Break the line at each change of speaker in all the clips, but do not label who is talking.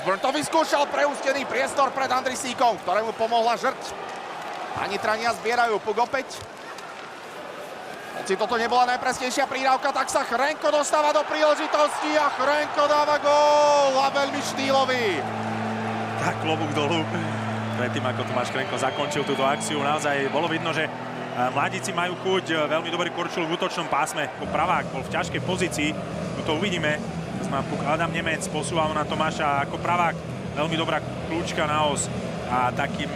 Blacksburn to vyskúšal, preústený priestor pred Andrisíkom, ktorému pomohla žrť. A Nitrania zbierajú puk opäť. Hoci toto nebola najpresnejšia prírávka, tak sa Chrenko dostáva do príležitosti a Chrenko dáva gól a veľmi štýlový.
Tak klobúk dolu. Predtým, ako Tomáš Chrenko zakončil túto akciu, naozaj bolo vidno, že mladíci majú chuť. Veľmi dobrý Kurčul v útočnom pásme. Pravák bol v ťažkej pozícii. Tu to uvidíme. Má puk Adam Nemec, posúval na Tomáša ako pravák. Veľmi dobrá kľúčka na os. A takým,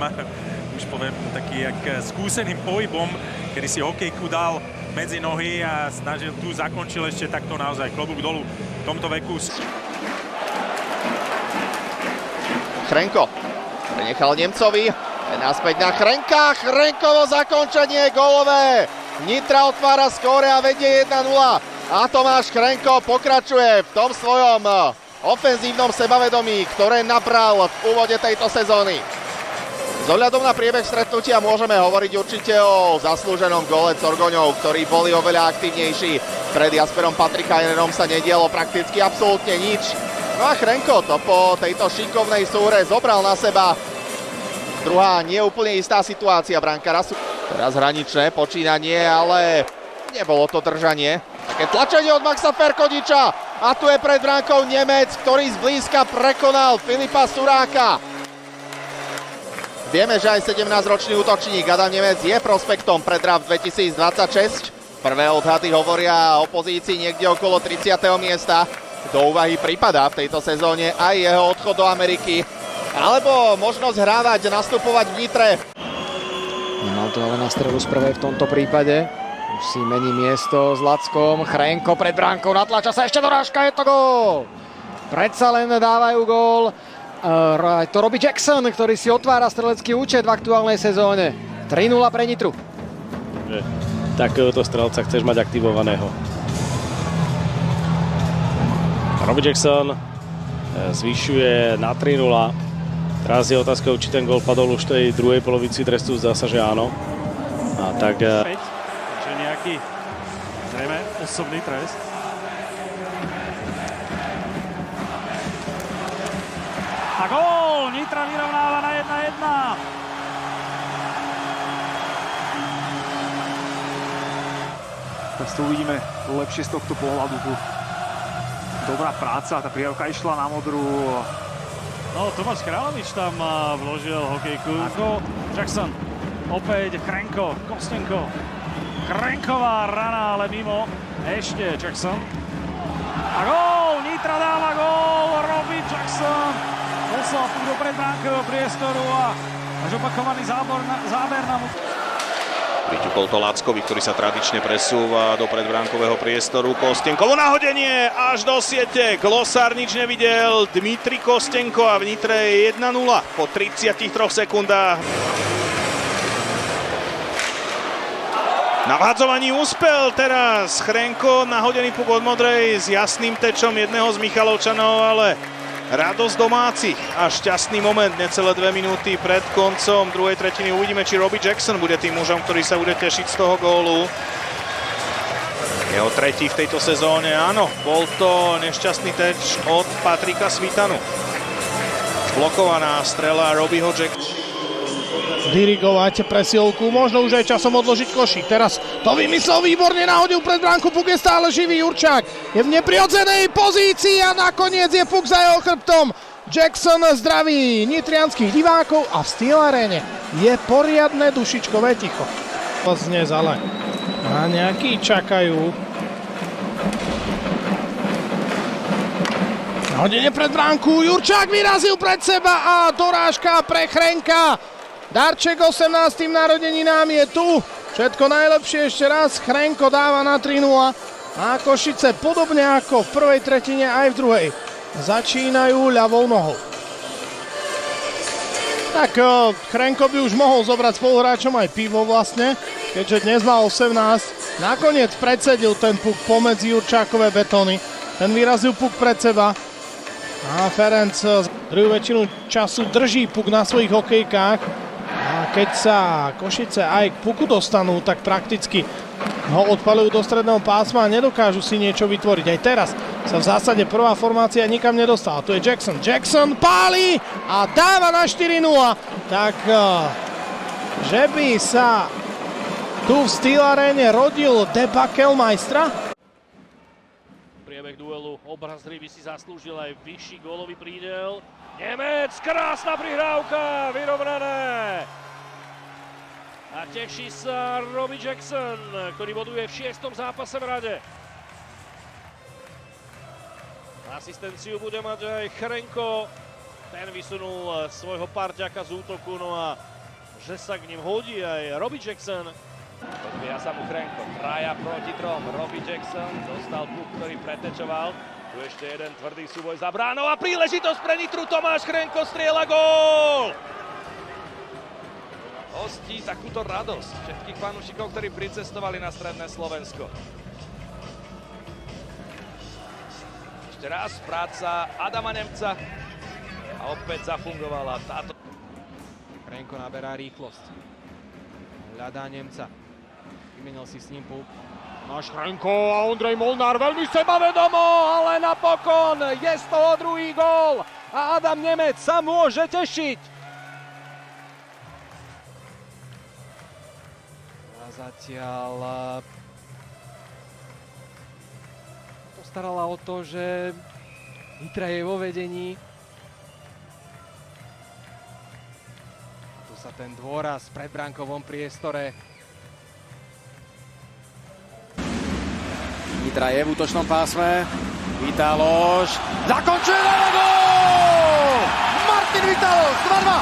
už poviem, taký jak skúseným pohybom, kedy si hokejku dal medzi nohy a snažil tu zakončil ešte takto naozaj klobúk dolu v tomto veku.
Chrenko prenechal Nemcovi, naspäť na Chrenka, Chrenkovo zakončenie gólové. Nitra otvára skóre a vedie 1-0 a Tomáš Chrenko pokračuje v tom svojom ofenzívnom sebavedomí, ktoré nabral v úvode tejto sezóny. S ohľadom na priebeh stretnutia môžeme hovoriť určite o zaslúženom góle Corgoňov, ktorí boli oveľa aktívnejší. Pred Jasperom Patrikajenom sa nedialo prakticky absolútne nič. No a Chrenko to po tejto šikovnej súhre zobral na seba. Druhá neúplne istá situácia brankára. Teraz hraničné počínanie, ale nebolo to držanie. Také tlačenie od Maxa Ferkodiča. A tu je pred bránkou Nemec, ktorý zblízka prekonal Filipa Suráka. Vieme, že aj 17-ročný útočník Adam Nemec je prospektom pre draft 2026. Prvé odhady hovoria o pozícii niekde okolo 30. miesta. Do úvahy pripadá v tejto sezóne aj jeho odchod do Ameriky. Alebo možnosť hrávať, nastupovať v Nitre.
Nemal to ale na strelu z prvej v tomto prípade. Už si mení miesto s Lackom. Chrenko pred bránkou, natlača sa ešte dorážka, je to gól! Predsa len dávajú gól. To robí Jackson, ktorý si otvára strelecký účet v aktuálnej sezóne. 3-0 pre Nitru.
Takéhoto strelca chceš mať aktivovaného. Robbie Jackson zvyšuje na 3-0. Teraz je otázkou, či ten gól padol už v tej druhej polovici trestu. Zdá sa, že áno. A tak...
Takže nejaký zrejme osobný trest. A gól! Nitra vyrovnáva na 1-1.
Teraz to uvidíme lepšie z tohto pohľadu. Dobrá práca, tá priavka išla na modrú.
No, Tomáš Kráľovič tam vložil hokejku. Ako Jackson, opäť Chrenko, Kostenko. Chrenková rana, ale mimo. Ešte Jackson. A gól! Nitra dáva gól! Robbie Jackson! Poslal do predbránkového priestoru a až opakovaný záber na mu.
Priťukol to Lackovi, ktorý sa tradične presúva do predbránkového priestoru. Kostenkovo nahodenie až do siete. Glosár nič nevidel. Dmitri Kostenko a v Nitre je 1-0 po 33 sekundách. Na vhádzovaní úspel teraz Chrenko, nahodený puk od modrej s jasným tečom jedného z Michalovčanov, ale radosť domácich a šťastný moment necelé 2 minúty pred koncom druhej tretiny. Uvidíme, či Robbie Jackson bude tým mužom, ktorý sa bude tešiť z toho gólu. Jeho tretí v tejto sezóne, áno, bol to nešťastný teč od Patrika Svitanu. Blokovaná strela Robbieho Jacksona.
Dirigovať presielku, možno už aj časom odložiť košík. Teraz to vymyslel výborne, nahodil pred bránku, puk je stále živý, Jurčák je v neprirodzenej pozícii a nakoniec je puk za jeho chrbtom. Jackson zdraví nitrianských divákov a v Steel Arene je poriadne dušičkové ticho. Dnes ale a nejakí čakajú. Nahodenie pred bránku, Jurčák vyrazil pred seba a dorážka pre Chrenka. Darček 18. narodeninám je tu. Všetko najlepšie ešte raz. Chrenko dáva na 3-0. A Košice podobne ako v prvej tretine aj v druhej začínajú ľavou nohou. Tak Chrenko by už mohol zobrať spoluhráčom aj pivo vlastne, keďže dnes má 18. Nakoniec predsedil ten puk pomedzi Jurčákové betóny. Ten vyrazil puk pred seba. A Ferenc druhú väčšinu času drží puk na svojich hokejkách. A keď sa Košice aj k puku dostanú, tak prakticky ho odpalujú do stredného pásma a nedokážu si niečo vytvoriť. Aj teraz sa v zásade prvá formácia nikam nedostala. Tu je Jackson. Jackson páli a dáva na 4-0. Tak, že by sa tu v Steel Arene rodil debakel majstra?
Priebeh duelu obrazný by si zaslúžil aj vyšší gólový prídel. Nemec, krásna prihrávka, vyrovnané. A teší sa Robbie Jackson, ktorý boduje v 6. zápase v rade. Asistenciu bude mať aj Chrenko. Ten vysunul svojho parťaka z útoku, no a že sa k ním hodí aj Robbie Jackson. Podvíja sa mu Chrenko, traja proti trom. Robbie Jackson dostal puk, ktorý pretečoval. Tu ešte jeden tvrdý súboj za bránou a príležitosť pre Nitru. Tomáš Chrenko strieľa gól! Hostí takúto radosť všetkých fanúšikov, ktorí pricestovali na stredné Slovensko. Ešte raz práca Adama Nemca a opäť zafungovala táto.
Chrenko naberá rýchlosť. Hľadá Nemca. Vymenil si s ním puk. Náš Chrenko a Ondrej Molnár veľmi sebavedomo, ale napokon je z toho druhý gól a Adam Nemec sa môže tešiť. A zatiaľ postarala o to, že Nitra je vo vedení. Tu sa ten dôraz v predbránkovom priestore. Nitra je v útočnom pásme. Vitaloš. Zakončuje na gól! Martin Vitaloš, 2-2.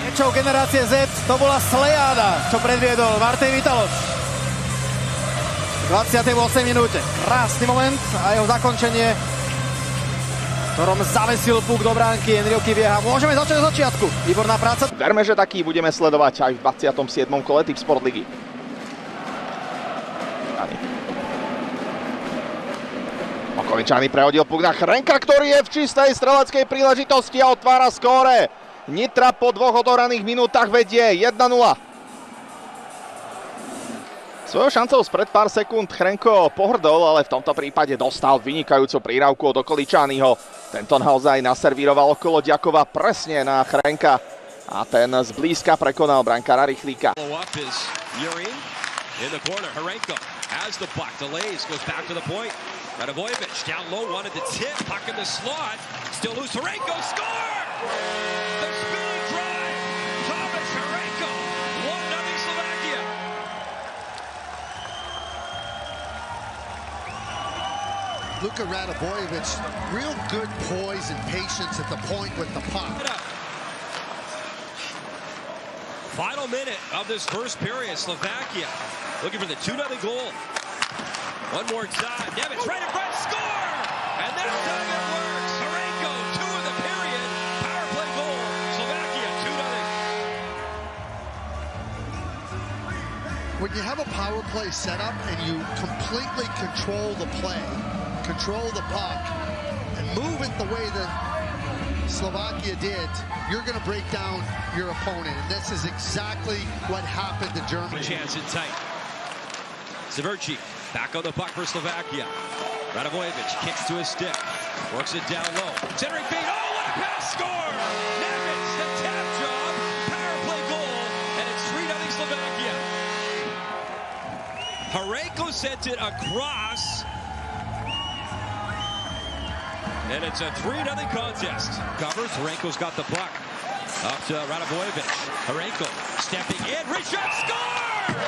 Niečou generácie Z, to bola slejáda, čo predviedol Martin Vitaloš. V 28. minúte. Krásny moment a jeho zakončenie, v ktorom zavesil puk do bránky. Enrique Vieja. Môžeme začať od začiatku. Výborná práca.
Verme, že taký budeme sledovať aj v 27. kole Tip Sport ligy. Okovičany prehodil puk na Chrenka, ktorý je v čistej streleckej príležitosti a otvára skóre. Nitra po 2 odohraných minútach vedie 1-0. Svojou šancou spred pár sekúnd Chrenko pohrdol, ale v tomto prípade dostal vynikajúcu príravku od Okoličányho. Tento naozaj naservíroval okolo Ďakova presne na Chrenka a ten zblízka prekonal brankára Rychlíka.
Luka Radivojevic, real good poise and patience at the point with the puck.
Final minute of this first period, Slovakia looking for the 2-0 goal. One more time, Nemec right in front, score! And that's how it works. Horenko, 2 of the period, power play goal. Slovakia, 2-0.
When you have a power play setup and you completely control the play, control the puck, and move it the way that Slovakia did, you're going to break down your opponent. And this is exactly what happened to Germany.
Chance in tight. Severchik back on the puck for Slovakia. Radivojevic kicks to his stick, works it down low. Centering feed, oh, what a pass, score! Nemec, the tap job, power play goal, and it's 3-0 Slovakia. Horenko sent it across. And it's a 3-0 contest. Covers, Horenko's got the puck. Up to Radivojevic. Horenko stepping in, reach shot, score!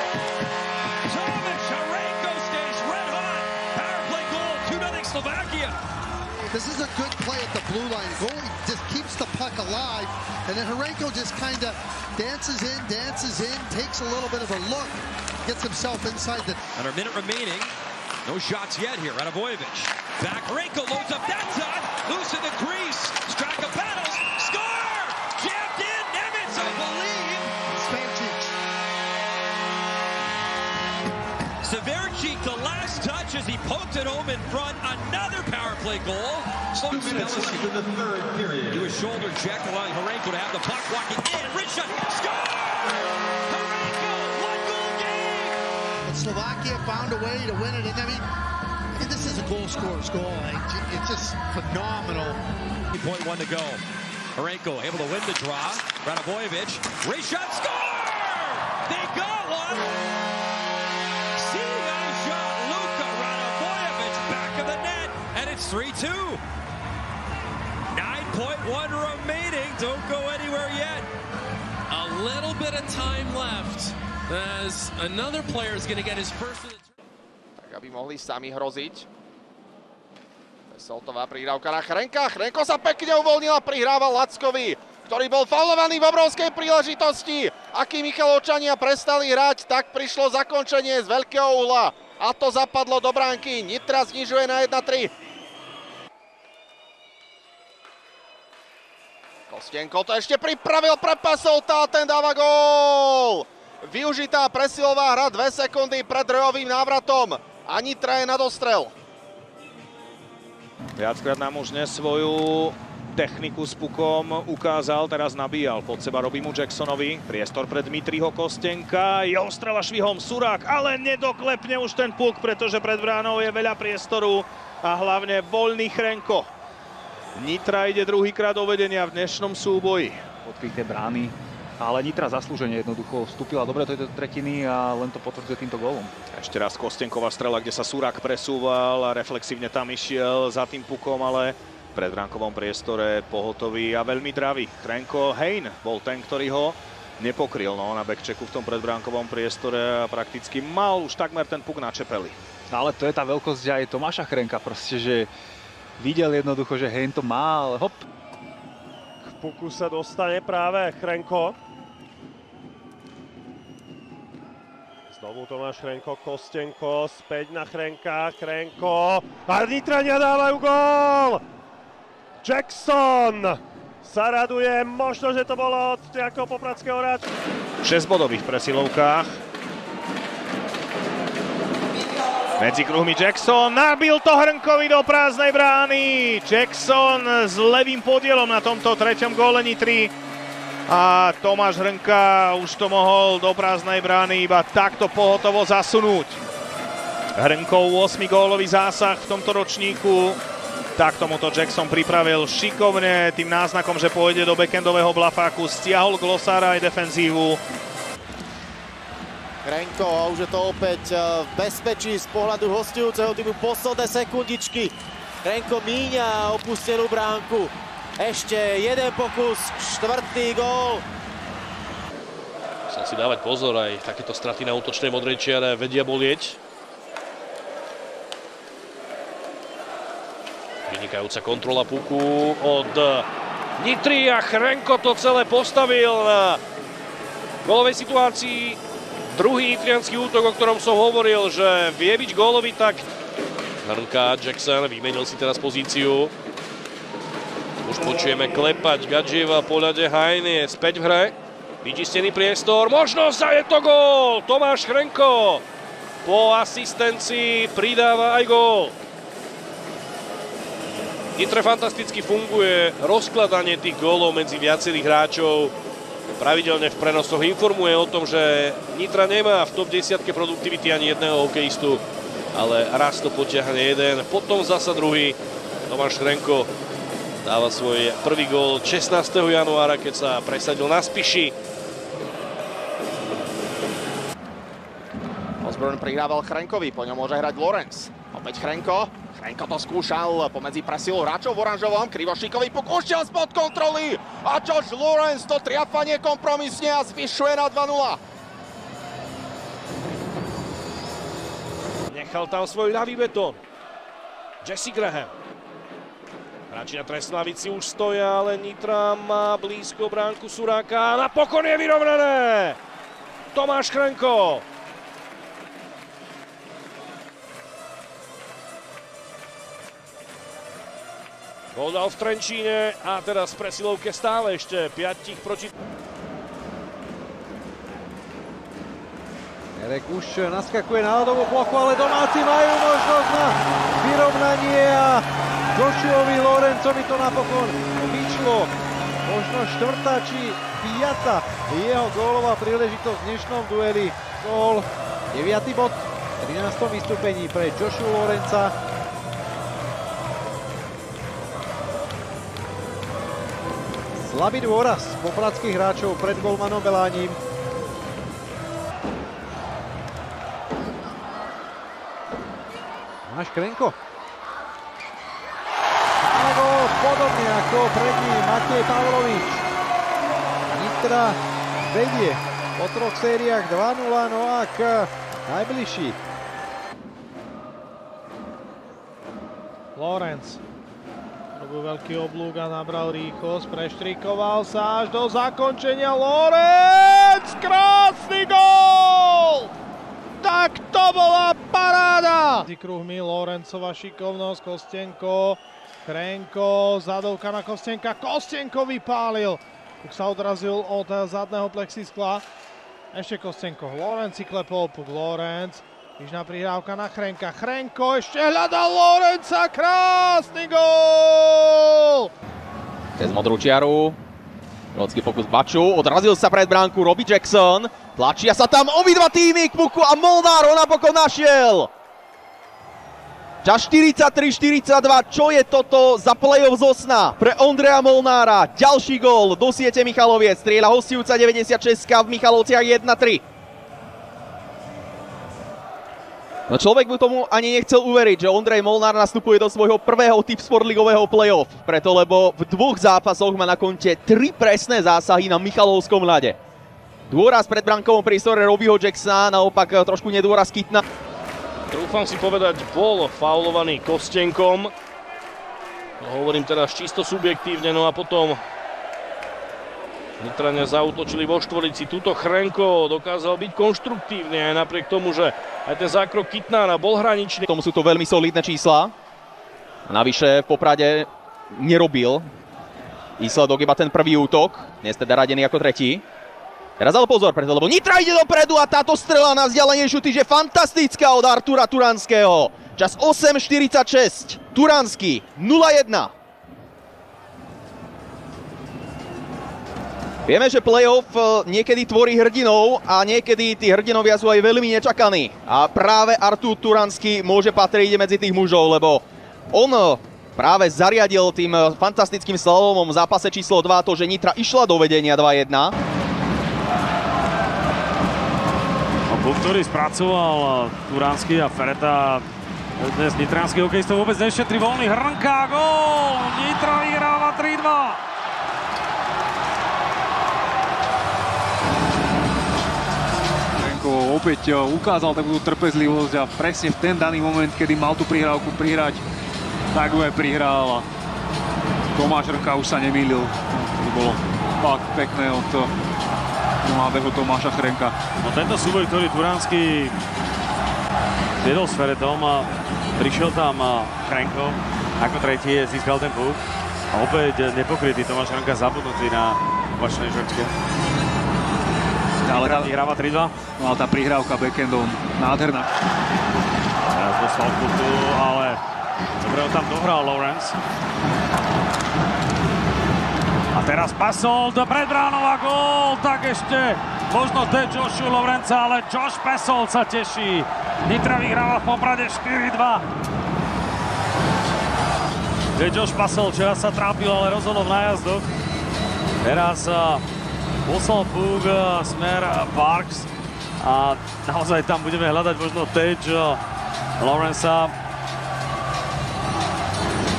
Tomáš Horenko stays red hot. Power play goal, 2-0 Slovakia.
This is a good play at the blue line. The goalie just keeps the puck alive, and then Horenko just kind of dances in, takes a little bit of a look, gets himself inside the...
Under a minute remaining. No shots yet here. Radivojevic. Back. Horenko loads up that time. Loose in the crease. Straka battles. Score! Jammed in. Nemec, I believe. Severchik, the last touch as he poked it home in front. Another power play goal. 2 minutes into the third period. Do a shoulder check, allowing Horenko to have the puck walking in. Rich shot. Score! Horenko, 1 goal
but Slovakia found a way to win it. And I mean, this is a goal scorer's goal. It's just phenomenal.
3.1 to go. Hrenko able to win the draw. Radivojevic, race shot, score! They got one! See that shot, Luka Radivojevic back of the net, and it's 3-2. 9.1 remaining, don't go anywhere yet.
A little bit of time left as another player is going to get his first of the
Tak aby mohli sami hroziť. Soltová prihrávka na Chrenka. Chrenko sa pekne uvoľnil a prihrával Lackovi, ktorý bol faulovaný v obrovskej príležitosti. Akí Michalovčania prestali hrať, tak prišlo zakončenie z veľkého uhla. A to zapadlo do bránky. Nitra znižuje na 1-3. Kostenko to ešte pripravil pre Pasolta a ten dáva gól. Využitá presilová hra 2 sekundy pred rojovým návratom. A Nitra je na dostrel.
Viackrát nám už dnes svoju techniku s pukom ukázal, teraz nabíjal pod seba Robbie Jacksonovi. Priestor pre Dmitriho Kostenka, je ostrela švihom Surák, ale nedoklepne už ten puk, pretože pred bránou je veľa priestoru a hlavne voľný Chrenko. Nitra ide druhýkrát do vedenia v dnešnom súboji.
Odkryté brány, ale Nitra zaslúžene jednoducho vstúpila dobre do tejto tretiny a len to potvrdzuje týmto gólom.
Ešte raz Kostenková strela, kde sa Surák presúval a reflexívne tam išiel za tým pukom, ale v predbránkovom priestore pohotový a veľmi dravý. Chrenko Hein bol ten, ktorý ho nepokryl na backchecku v tom predbránkovom priestore a prakticky mal už takmer ten puk na čepeli.
Ale to je tá veľkosť aj Tomáša Chrenka, proste, že videl jednoducho, že Hein to má, ale hop.
K puku sa dostane práve Chrenko. Znovu Tomáš Chrenko, Kostenko, späť na Chrenka, Chrenko a Nitrania dávajú gól! Jackson sa raduje, možno, že to bolo od nejakého popradského hráča.
V 6-bodových presilovkách. Medzi kruhmi Jackson, nabil to Hrnkovi do prázdnej brány. Jackson s levým podielom na tomto treťom góle Nitry. A Tomáš Hrnka už to mohol do prázdnej brány iba takto pohotovo zasunúť. Hrnkov 8-gólový zásah v tomto ročníku. Tak tomuto Jackson pripravil šikovne tým náznakom, že pôjde do backendového blafáku. Stiahol Glosára aj defenzívu.
Chrenko a už je to opäť v bezpečí z pohľadu hostujúceho týmu. Posledné sekundičky. Chrenko míňa opustenú bránku. Ešte jeden pokus, 4. gól.
Musel si dávať pozor, aj takéto straty na útočnej modrej čiare vedia bolieť. Vynikajúca kontrola puku od Nitry a Chrenko to celé postavil na gólovej situácii. Druhý nitriansky útok, o ktorom som hovoril, že vie byť gólový, tak Hrnka, Jackson vymenil si teraz pozíciu. Už počujeme klepať Gadžieva po ľade, Hein je späť v hre. Vyčistený priestor, možnosť a je to gól! Tomáš Chrenko po asistencii pridáva aj gól. Nitre fantasticky funguje rozkladanie tých gólov medzi viacerých hráčov. Pravidelne v prenosoch informuje o tom, že Nitra nemá v top 10 produktivity ani jedného hokejistu, ale raz to potiahne jeden, potom zasa druhý. Tomáš Chrenko dáva svoj prvý gól 16. januára, keď sa presadil na Spiši.
Osborne prihrával Chrenkovi, po ňom môže hrať Lorenz. Opäť Chrenko. Chrenko to skúšal pomedzi presilou hráčov v oranžovom. Krivošíkový puk ušiel spod kontroly. A Josh Lorenz to triafa nekompromisne a zvyšuje na 2-0.
Nechal tam svoj ľavý betón. Jesse Graham. Hráči na trestnej lavici už stoja, ale Nitra má blízko bránku Suráka. Napokon je vyrovnané! Tomáš Chrenko. Gól dal v Trenčíne a teraz v presilovke stále ešte 5 proti...
Erek už naskakuje na ľadovú plochu, ale domáci majú možnosť na vyrovnanie a Joshuovi Lorenzovi to napokon vyšlo. Možno 4. či 5. jeho gólová príležitosť v dnešnom dueli. Gól, 9. bod. 13. vystúpení pre Joshua Lorenza. Slabý dôraz popradských hráčov pred golmanom Belánim. Tomáš Krenko. A gól podobne ako pred ním Matej Pavlovič. Nitra vedie po 3 sériách 2-0, Novák najbližší.
Lorenz robil veľký oblúk a nabral rýchlosť, preštrikoval sa až do zakončenia. Lorenz, krásny gól! Tak to bola paráda! Medzi kruhmi Lorencova šikovnosť, Kostenko, Krenko, zadovka na Kostenka, Kostenko vypálil. Puk sa odrazil od zadného plexiskla. Ešte Kostenko, Lorenz si klepol puk, Lorenz. Vyžná prihrávka na Chrenka, Chrenko ešte hľadal Lorenza, krásny gól!
Cez modrú čiaru, Rodský pokus Baču, odrazil sa pred bránku Robbie Jackson, tlačia sa tam obidva týmy k puku a Molnár ho napokon našiel! Čas 43-42, čo je toto za play-off zo sna pre Ondreja Molnára? Ďalší gól do siete Michaloviec, strieľa hostujúca 96 v Michalovciach 1-3. No človek by tomu ani nechcel uveriť, že Ondrej Molnár nastupuje do svojho prvého Tipsport ligového play-off. Preto, lebo v 2 zápasoch má na konte 3 presné zásahy na Michalovskom ľade. Dôraz pred brankovom priestore Robbieho Jacksona, naopak trošku nedôraz Kitna.
Trúfam si povedať, bol faulovaný Kostenkom. No, hovorím teraz čisto subjektívne, no a potom Nitrania zaútočili vo štvorici. Tuto Chrenko dokázal byť konštruktívny aj napriek tomu, že aj ten zákrok Kitnára bol hraničný.
Tomu sú to veľmi solidné čísla. Navyše v Poprade nerobil výsledok iba ten prvý útok. Dnes teda radený ako tretí. Teraz ale pozor, preto, lebo Nitra ide dopredu a táto strela na vzdialenejšiu tyč je fantastická od Artura Turanského. Čas 8:46. Turanský 0-1. Vieme, že play-off niekedy tvorí hrdinov a niekedy tí hrdinovia sú aj veľmi nečakaní. A práve Artur Turanský môže patriť medzi tých mužov, lebo on práve zariadil tým fantastickým slalomom v zápase číslo 2 to, že Nitra išla do vedenia 2-1.
Puk, ktorý spracoval Turanský a Fereta. Dnes nitranský hokejista vôbec nešetrí, voľný Hrnka, gól! Nitra vyhráva 3-2.
Opäť ukázal takú trpezlivosť a presne v ten daný moment, kedy mal tú prihrávku prihrať, tak ju aj prihral a Tomáš Hrnka už sa nemýlil. To bolo fakt pekné od mladého Tomáša Chrenka.
No tento súboj, ktorý Turanský zjedol s Feretom a prišiel tam Chrenko, ako tretí získal ten puk a opäť nepokrytý Tomáš Hrnka zabudnutý na opačnej žrčke.
Ale
vyhráva 3-2.
No ale tá prihrávka backendom nádherná.
Teraz dostal puku, ale dobre ho tam dohral Lorenz. A teraz Pasol do predbránova gól, tak ešte možno ten Joshua Lorenza, ale Josh Pasol sa teší. Nitra vyhráva v Poprade 4-2. Kde Josh Pasol včera sa trápil, ale rozhodol v nájazdoch. Teraz poslal puk smer Parks a naozaj tam budeme hľadať možno Tej Lorenza.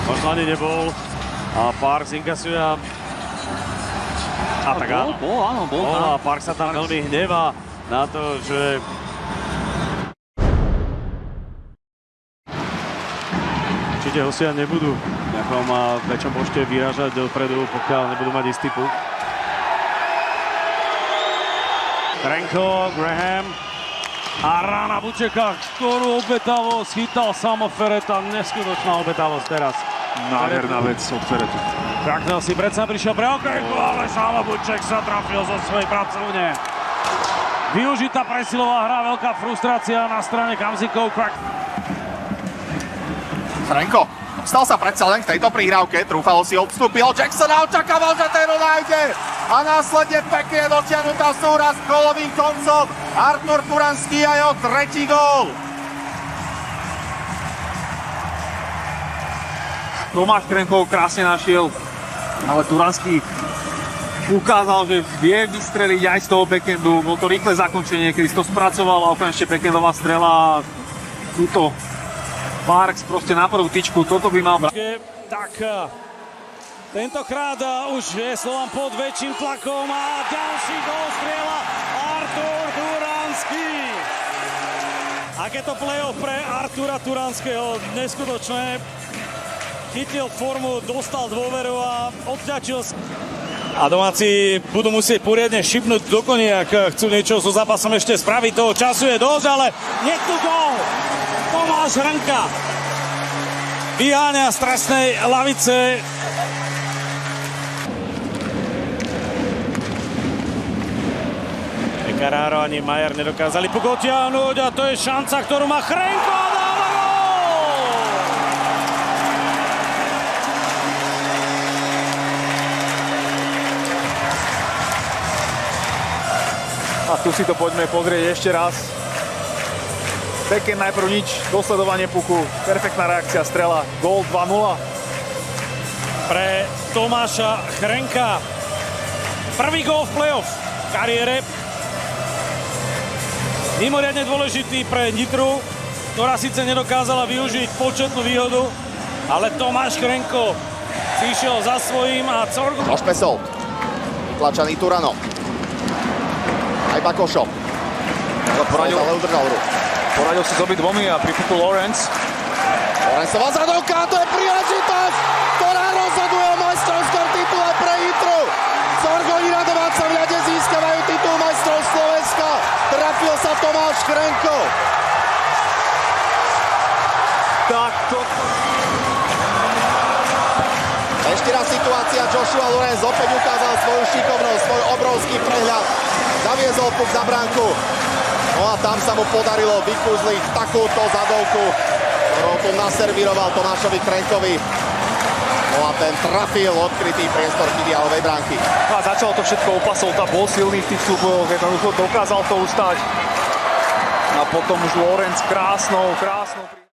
Možno ani nebol a Parks inkasuje a tak áno. Bol a Parks sa tam veľmi hnevá na to, že určite hostia nebudú v nejakom väčšom počte vyrážať dopredu, pokiaľ nebudú mať istý puk. Krenko, Graham a rána Bučeka, ktorú obetavosť chytal samo Fereta, neskutočná obetavosť teraz.
Nádherná vec od Feretu.
Kraknel si predsa prišiel pre okienku, ale samo Buček sa trafil zo svojej pracovne. Využitá presilová hra, veľká frustrácia na strane Kamzikov.
Chrenko, stal sa predsa len v tejto prihrávke, trúfalo si odstúpil Jackson a očakával, že ten ho nájde. A následne pekne dotiahnutá súhra s gólovým koncom. Artur Turanský a jeho tretí gól.
Tomáš Chrenko krásne našiel, ale Turanský ukázal, že vie vystreliť aj z toho backhandu. Bolo to rýchle zakončenie, keď si to spracoval a okamžite backhandová strela. Tuto Parks proste na prvú tyčku, toto by mal brať.
Tak tentokrát už je Slovan pod väčším tlakom a ďalší gól strieľa Artur Turanský. Aké to play-off pre Artura Turanského, neskutočné. Chytil formu, dostal dôveru a odťačil. A domáci budú musieť poriadne šipnúť do koní, ak chcú niečo so zápasom ešte spraviť. Toho času je dosť, ale je tu gól. Tomáš Hrenka vyháňa z trestnej lavice. Pekararo ani Majer nedokázali puk odtiahnuť a to je šanca, ktorú má Chrenko a dáva gól!
A tu si to poďme pozrieť ešte raz. Backhand najprv nič, dosledovanie puku, perfektná reakcia, strela, gól 2-0.
Pre Tomáša Chrenka prvý gól v play-off v kariére. Mimoriadne dôležitý pre Nitru, ktorá síce nedokázala využiť početnú výhodu, ale Tomáš Chrenko si išiel za svojím a Corgo...
Ošpesol. Vytlačaný Turano. Aj Bakošo. Ale udržal hru.
Poradil si s obidvomi a pripukol Lawrence.
Lawrenceová zradovka, to je príležitosť, ktorá rozhoduje o majstrovskom titule pre Nitru. Corgoni na domácom ľade získavajú titul majstrov Slovenska. Trafil sa Tomáš Chrenko.
Tak to...
Ešte raz situácia, Joshua Lorenz opäť ukázal svoju šikovnosť, svoj obrovský prehľad. Zaviezol puk za bránku. No a tam sa mu podarilo vykúzliť takúto zadovku, ktorou tu naservíroval Tomášovi Chrenkovi. No a ten trafil odkrytý priestor Kidialovej bránky.
A začalo to všetko opasol, tá bol silný v tých súbojoch, jednoducho dokázal to ustať. A potom už Lorenz krásnou